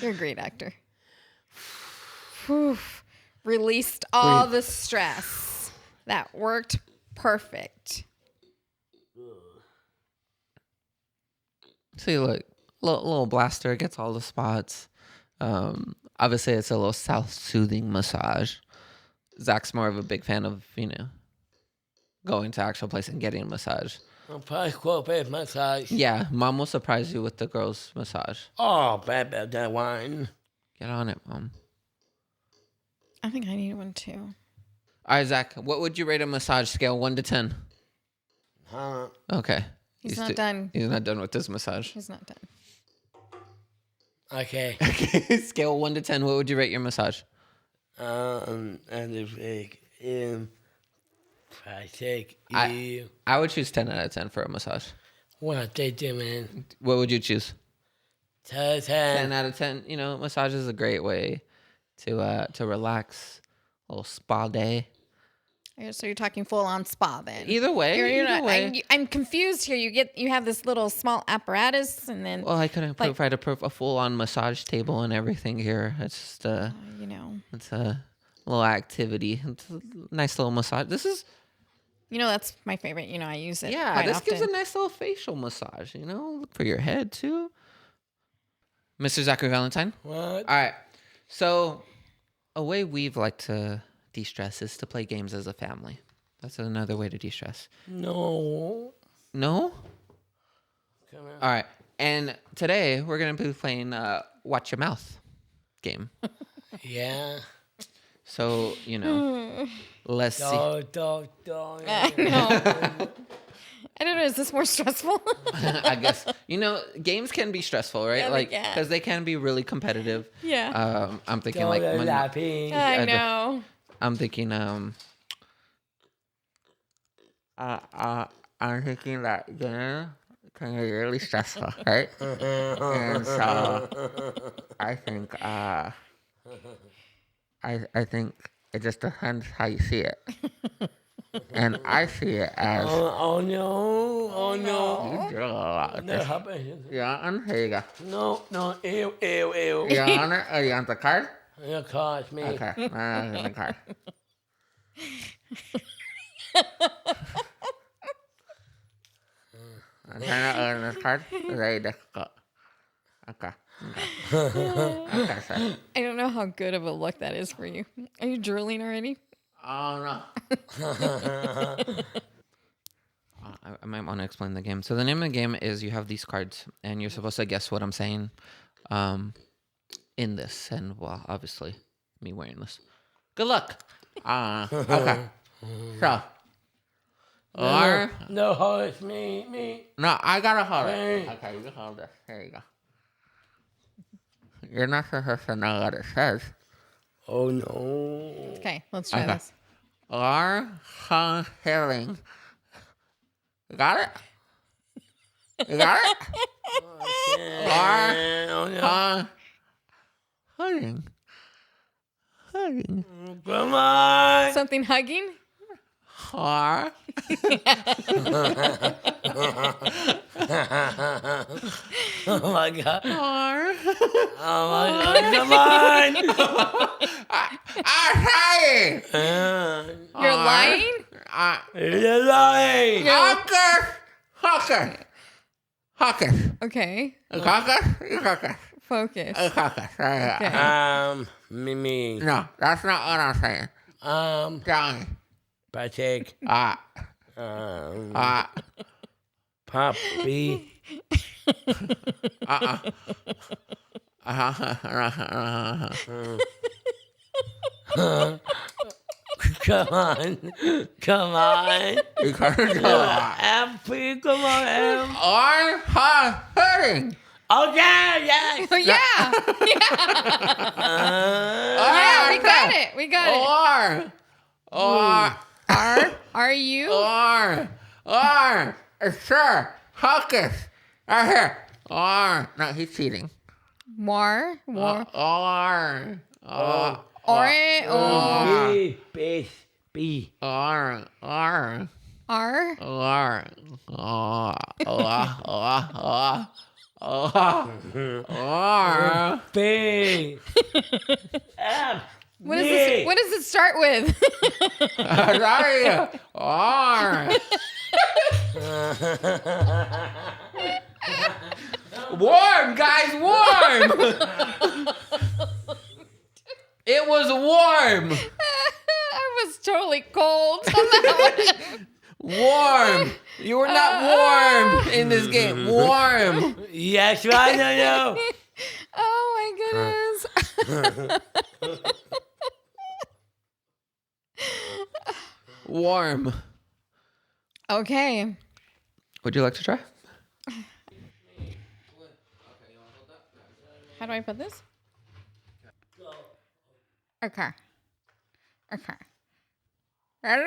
You're a great actor. Whew. Released all the stress. That worked perfect. See, look, little blaster gets all the spots. Obviously, it's a little self-soothing massage. Zach's more of a big fan of, going to actual place and getting a massage. I'm probably quite bad massage. Yeah, Mom will surprise you with the girls' massage. Oh, bad that wine. Get on it, Mom. I think I need one too. All right, Zach, what would you rate a massage scale 1 to 10? Huh? Okay. He's not done. He's not done with this massage. He's not done. Okay. Okay, scale 1 to 10, what would you rate your massage? And if I take I- you, I would choose 10 out of 10 for a massage. what they do, man? What would you choose? 10 10. out of 10. Massage is a great way to relax. A little spa day. So you're talking full on spa then. Either way. You're either not, way. I'm confused here. You have this little small apparatus, and then Well, I couldn't provide a full-on massage table and everything here. It's just it's a little activity. It's a nice little massage. This is that's my favorite. I use it. yeah. quite This often. gives a nice little facial massage. For your head too. Mr. Zachary Valentine. What? All right. So a way we've liked to de-stress is to play games as a family. That's another way to de-stress. No. No? Come on. All right. And today we're going to be playing watch your mouth game. Yeah. So, let's see. Don't. I know. I don't know. Is this more stressful? I guess, games can be stressful, right? Yeah, they like, can. because they can be really competitive. Yeah. I'm thinking Don't like, laughing. I know. I'm thinking, I'm thinking that game can be really stressful, right? And so I think, I think it just depends how you see it. And I see it as... Oh no. You do a lot with No, this. happen. Yeah, here you go. No. Ew. You want it? Oh, you want the card? You cost me. Okay, the card. I'm trying to earn this card. It's very difficult. Okay. Okay, sir. I don't know how good of a look that is for you. Are you drooling already? Oh, no. I might want to explain the game. So the name of the game is you have these cards, and you're supposed to guess what I'm saying in this. And, well, obviously, me wearing this. Good luck. Okay. So. No, hold me. No, I gotta hold it. Hey. Okay, you can hold this. Here you go. You're not supposed to know what it says. Oh no. Okay, let's try Okay. this. Healing. You got it? You got it? Oh no. Hugging. Come on. Something hugging? R. Oh my god. R. Oh my god. Come on. I'm trying. You're lying? You're lying. Hawker. Okay, Hawker. focus. Hawker. Okay. Mimi. No, that's not what I'm saying. Johnny. Patrick. Puppy. Come on. You gotta go. Happy, come on, Em. I'm hurting. Okay, yes. Oh, yeah. Yeah, we got it. Are you? Sure. Hawkins. Right here. No, he's cheating. War. R. Or. B. R. R. B. F. What does it start with? Warm, guys, warm. It was warm. I was totally cold. on that one. Warm. You were not warm in this game. Warm. Yes, I know. Oh my goodness. Warm. Okay. Would you like to try? How do I put this? Okay. Ready?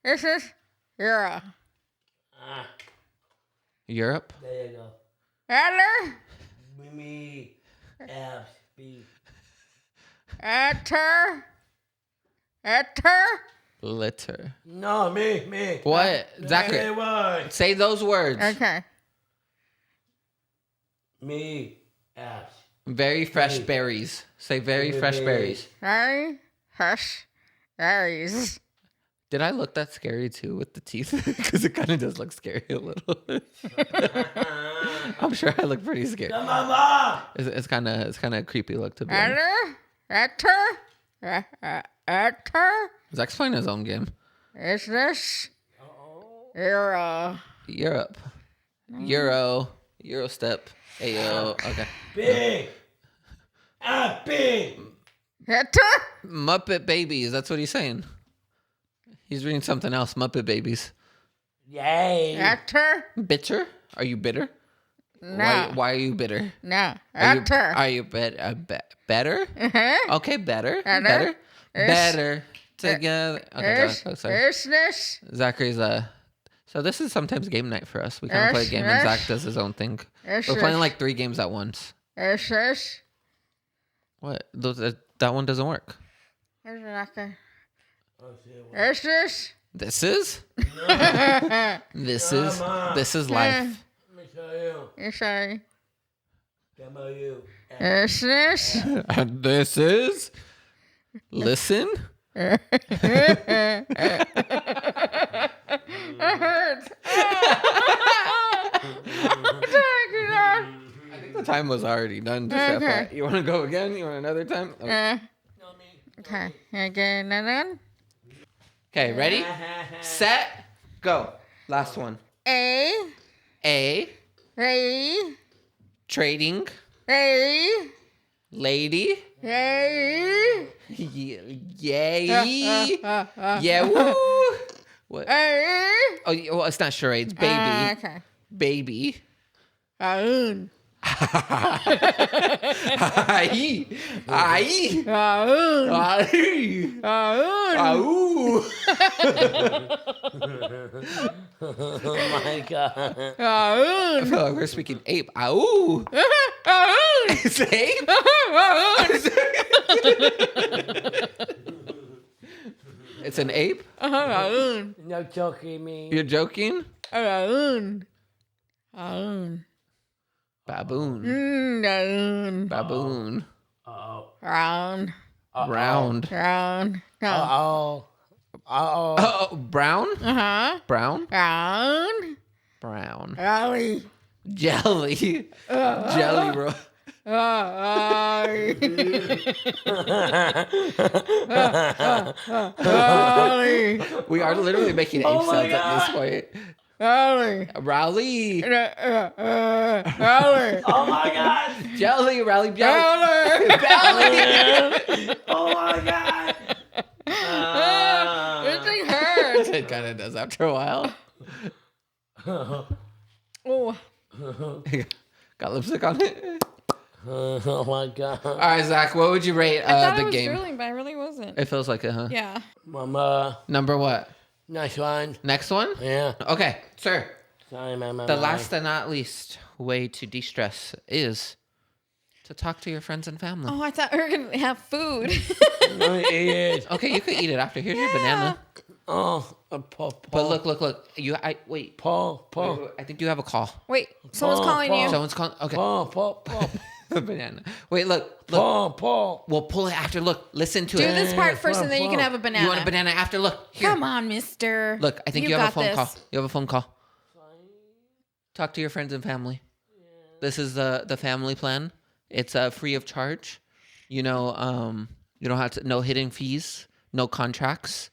This is Europe. Europe. There you go. Ready? Mimi. F. B. Enter. Litter. No, me. What? Zachary. What? Say those words. Okay. Me. F. Very fresh berries. Say very fresh berries. Very fresh berries. Did I look that scary too with the teeth? Because it kind of does look scary a little. I'm sure I look pretty scary. Come on, Mom. It's kind of a creepy look to be honest. Enter. Zach's playing his own game. Is this Euro? Europe. Euro step. Ayo. Okay. B. Happy. Muppet Babies. That's what he's saying. He's reading something else. Muppet Babies. Yay. Bitter? Are you bitter? No. Why are you bitter? No. Are you better? Okay, better. Better. Together. Okay, go. Sorry. Zachary's So this is sometimes game night for us. We kind of play a game and Zach does his own thing. We're playing like 3 games at once. What? That one doesn't work. This is? This is life. Sorry. Come on, you. And this is listen. It hurts. I think the time was already done. Just Okay. You want to go again? You want another time? Okay. Again, another one. Okay, ready? Set, go. Last one. A. Trading, lady, A. yay, yeah, woo. What? Oh, well, it's not charades. Baby, Okay. baby. Aun. Aye, aye, Aun. aye, Aun. Aou. Oh my God. I Aun. feel like we're speaking ape. Ow. Aun. It's ape? It's an ape? Aun. No joking me. You're joking? Aun. Aun. Baboon. Aun. Baboon. Uh-oh. Round. Round. Round. No. Uh-oh. Uh-oh. Oh, brown? Uh-huh. Brown? Round. Brown. Rally. Jelly. Jelly roll. Rally. We are literally making ape Oh my sounds at this point. Rally. Rally. Rally. Oh my God. Jelly. Rally. Jelly. Rally. Belly. Oh my God. This thing hurts. It kind of does after a while. Oh. Got lipstick on it. Oh my God. All right, Zach, what would you rate I thought the I was game? drooling, but I really wasn't. It feels like it, huh? Yeah. Mama. Number what? Nice one. Next one? Yeah. Okay, sir. Sorry, Mama. The last and not least way to de-stress is to talk to your friends and family. Oh, I thought we were going to have food. It is. Okay, you could eat it after. Here's your banana. Oh, Paul. But look. Wait. Paul. Wait, I think you have a call. Wait, someone's Paul, calling you. Someone's calling. Okay. Paul. The banana. Wait, look. Paul. We'll pull it after. Look, listen to Do it. this part first, and then you can have a banana. You want a banana after? Look, here. Come on, mister. Look, I think you have a phone got call. this. You have a phone call. Talk to your friends and family. This is the family plan. It's free of charge. You know, you don't have to. No hidden fees. No contracts.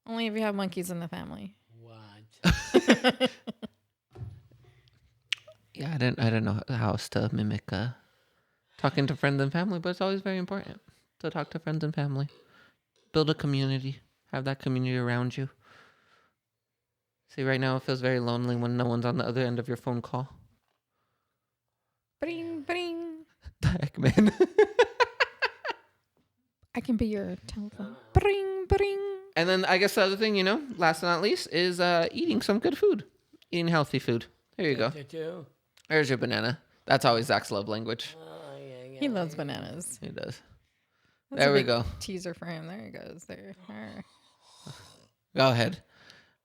Only if you have monkeys in the family. What? Yeah, I didn't know how else to mimic talking to friends and family, but it's always very important to talk to friends and family. Build a community. Have that community around you. See, right now it feels very lonely when no one's on the other end of your phone call. Bring, bring. The heck, man. I can be your telephone. Bring, bring. And then I guess the other thing, last but not least, is eating some good food. Eating healthy food. There you go. There's your banana. That's always Zach's love language. He loves bananas. He does. That's There a we big go. Teaser for him. There he goes. There. Arr. Go ahead.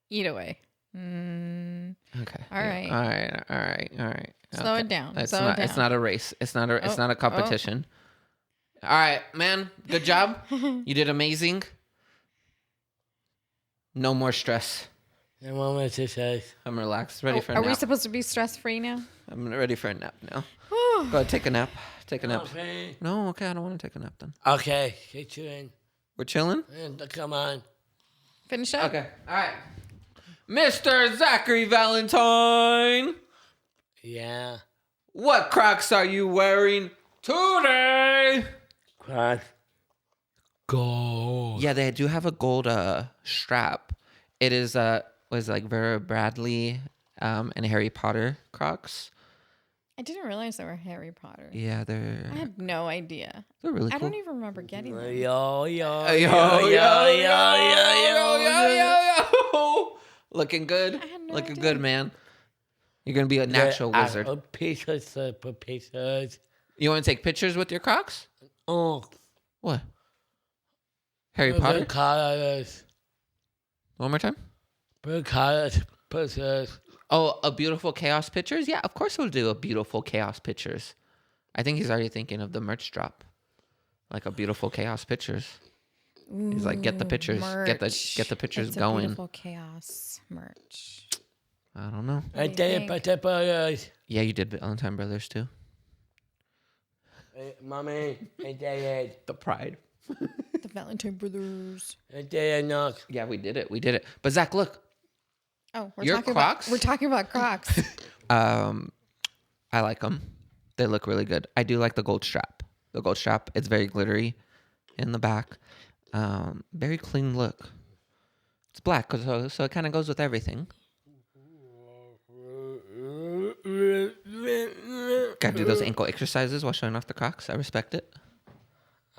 Eat away. Mm. Okay. All right. All right. Slow it down. It's Slow not. it down. It's not a race. It's not a. It's Oh, not a competition. All right, man. Good job. You did amazing. No more stress. The moment to say. I'm relaxed. Ready for a Are nap. we supposed to be stress free now? I'm ready for a nap now. Go ahead, take a nap. Take a nap. Okay. No, okay. I don't want to take a nap then. Okay. Get you in. We're chilling. And come on. Finish up. Okay. All right. Mr. Zachary Valentine, Yeah. what Crocs are you wearing Today. Cross. Gold. Yeah, they do have a gold strap. It is was like Vera Bradley and Harry Potter Crocs. I didn't realize they were Harry Potter. Yeah, I they're had no idea. really I cool. don't even remember getting them. Yo. Looking good. I had no Looking idea. good, man. You're gonna be a natural wizard. Pictures. You want to take pictures with your Crocs? Oh. What? Harry Potter? Colors. One more time. Blue colors. Pictures. Oh, a beautiful chaos pictures? Yeah, of course we'll do a beautiful chaos pictures. I think he's already thinking of the merch drop. Like a beautiful chaos pictures. He's like, get the pictures. Get the pictures it's going. A beautiful chaos merch. I don't know. I did the brothers. Yeah, you did Valentine Brothers too. Mommy, I did it. The pride. The Valentine Brothers. I did it not. Yeah, we did it. But Zach, look. Oh, Your Crocs? We're talking about Crocs. I like them. They look really good. I do like the gold strap. The gold strap, it's very glittery in the back. Very clean look. It's black, so it kind of goes with everything. Gotta do those ankle exercises while showing off the Crocs. I respect it.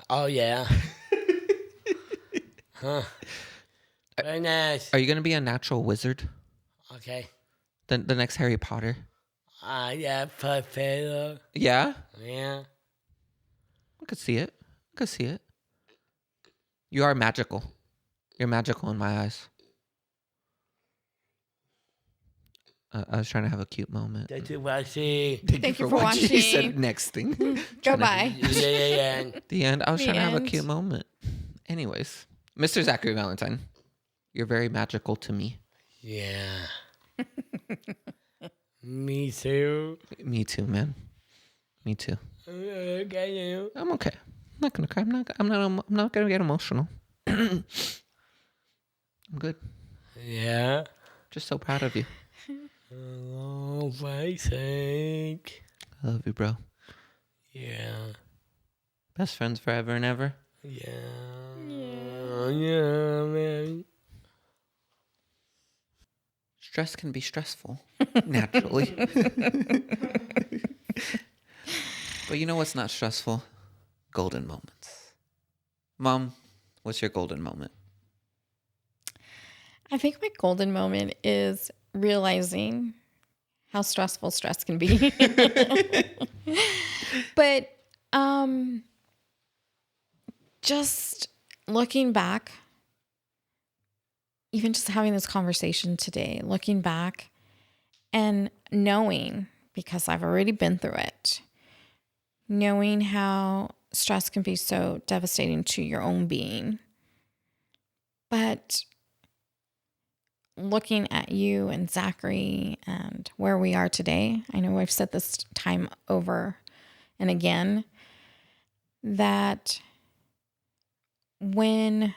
Oh, yeah. Huh. Very nice. Are you gonna be a natural wizard? Okay. The next Harry Potter? Yeah, Potato. Yeah? Yeah. I could see it. You are magical. You're magical in my eyes. I was trying to have a cute moment. Thank you for watching. Thank you for watching. You said next thing. Goodbye. Yeah. The end. I was The trying to have a end. cute moment. Anyways, Mr. Zachary Valentine, you're very magical to me. Yeah. Me too. Me too, man. Me too. Okay. I'm okay. I'm not gonna cry. I'm not gonna get emotional. I'm good. Yeah. Just so proud of you. Oh, I think. I love you, bro. Yeah. Best friends forever and ever. Yeah. Yeah, man. Stress can be stressful, naturally. But you know what's not stressful? Golden moments. Mom, what's your golden moment? I think my golden moment is realizing how stressful stress can be. But just looking back, even just having this conversation today, looking back and knowing, because I've already been through it, knowing how stress can be so devastating to your own being. But looking at you and Zachary and where we are today, I know I've said this time over and again, that when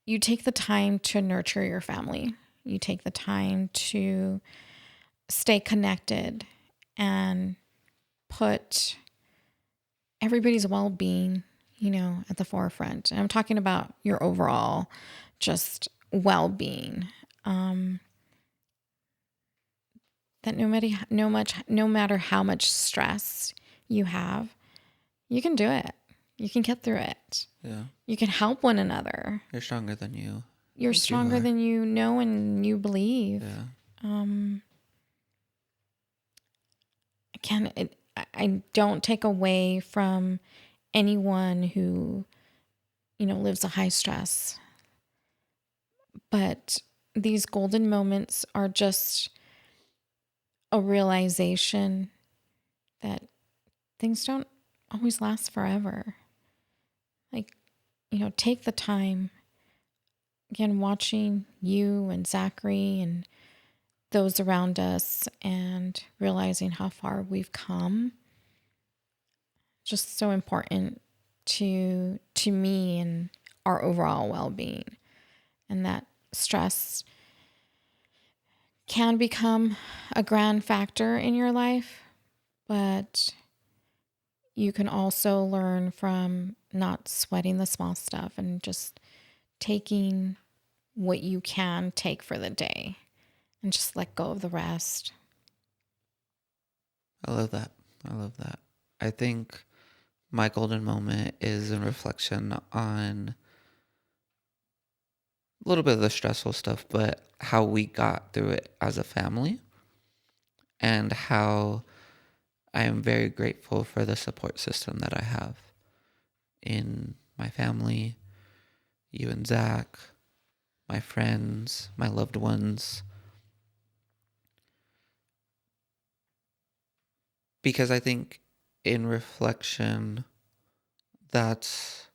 you take the time to nurture your family, you take the time to stay connected and put everybody's well-being, at the forefront. And I'm talking about your overall just well-being. That no matter how much stress you have, you can do it. You can get through it. Yeah. You can help one another. You're stronger than you. You're stronger than you know and you believe. Yeah. I don't take away from anyone who, lives a high stress. But these golden moments are just a realization that things don't always last forever. Take the time. Again, watching you and Zachary and those around us and realizing how far we've come. Just so important to me and our overall well-being. And that stress can become a grand factor in your life, but you can also learn from not sweating the small stuff and just taking what you can take for the day and just let go of the rest. I love that. I love that. I think my golden moment is in reflection on a little bit of the stressful stuff, but how we got through it as a family and how I am very grateful for the support system that I have in my family, you and Zach, my friends, my loved ones. Because I think in reflection, that's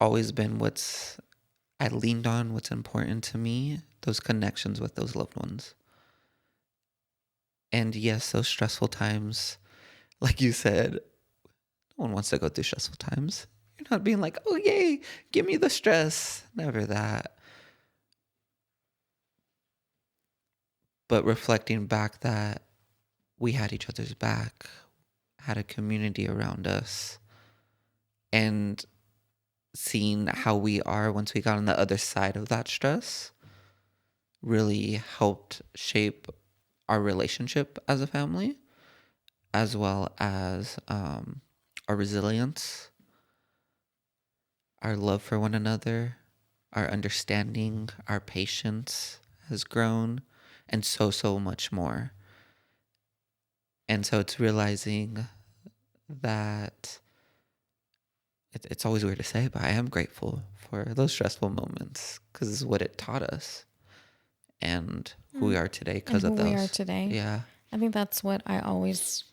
always been what's I leaned on, what's important to me, those connections with those loved ones. And yes, those stressful times, like you said, no one wants to go through stressful times. You're not being like, oh, yay, give me the stress. Never that. But reflecting back that we had each other's back, had a community around us, and seeing how we are once we got on the other side of that stress really helped shape our relationship as a family, as well as our resilience, our love for one another, our understanding, our patience has grown, and so much more. And so it's realizing that it's always weird to say, but I am grateful for those stressful moments because it's what it taught us and who we are today because of those. We are today. Yeah. I think that's what I always,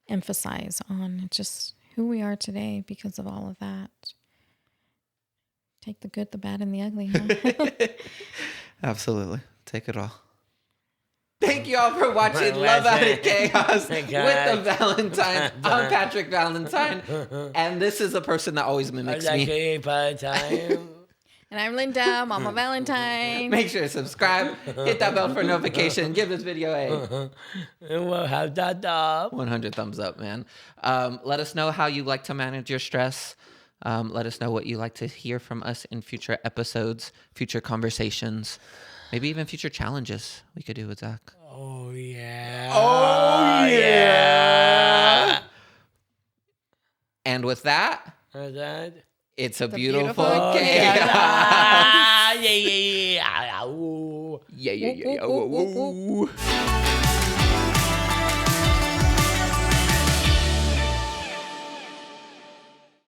emphasize on, just who we are today because of all of that. Take the good, the bad, and the ugly. Huh? Absolutely. Take it all. Thank you all for watching Love Out of Chaos with the Valentine. I'm Patrick Valentine, and this is a person that always mimics me. And I'm Linda, Mama Valentine. Make sure to subscribe, hit that bell for notification, give this video a And we'll have that up. 100 thumbs up, man. Let us know how you like to manage your stress. Let us know what you like to hear from us in future episodes, future conversations, maybe even future challenges we could do with Zach. Oh, yeah. Oh, yeah. And with that, it's a beautiful chaos. Yeah. Yeah.